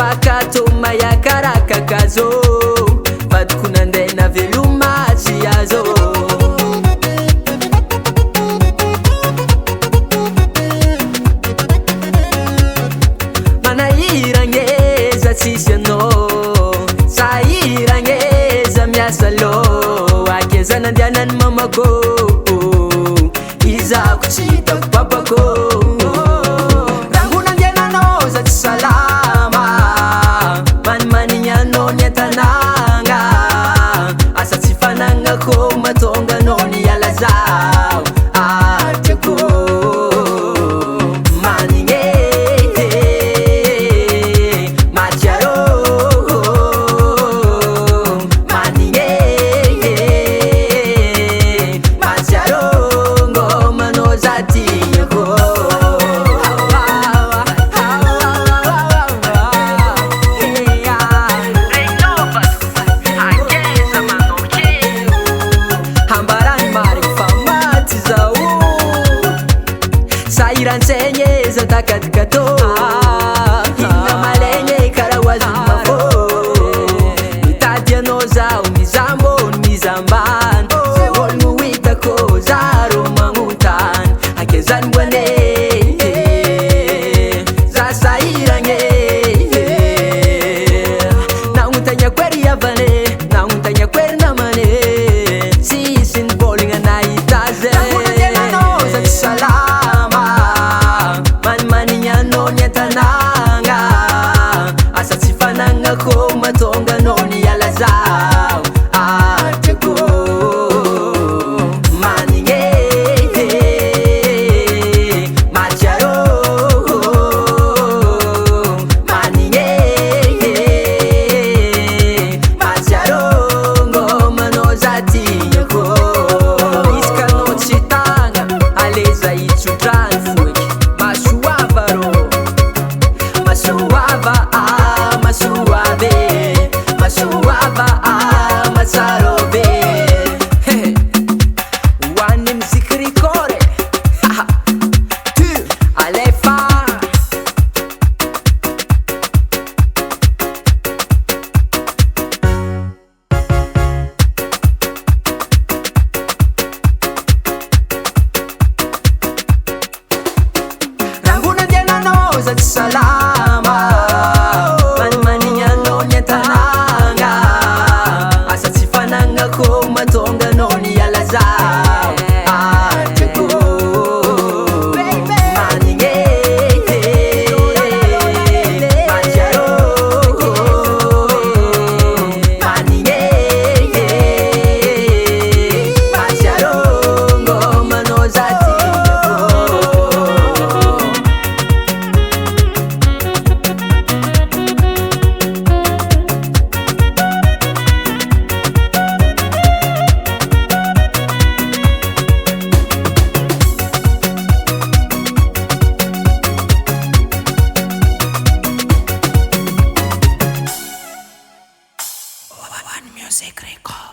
Fakatoma yakarakakazo vatukunandena velumachi yazo manahirangeza tsisiano sahirangeza miasalo akeza nandianany mamako izako tsy hitako papako rangonandiananao za tsy salama manimanigny ny tanagna asa tsy fanagnako matonga no ny ala zao atiako manigny matiaro manigny matiaro ngomano za tiako irantsegnyeza takatikato ina malegny karawazomafô mitadianao zao mizambony mizambany ze ologno hitako zaro magnontany akezany mboane za sahiragny nagnontagna kwery avane nagnontagna kwery namane sisy niboligna nahitaze za tsy salama tanagna asa tsy fanagnako matonga no ny ala zao atiako manigny matiaro manigny matiaro ngomano za tiako izy kanao tsy tagna aleza itsotrany foiky masoava rô masuava masuave masuava matsarove wani mziki rikore tu alefa ranguna diana no za salama manimanigny ny tanagna asa tsy fanagnako matonga no ny ala zao atiako manigny matiaro manigny matiaro ngomano za One Music Record.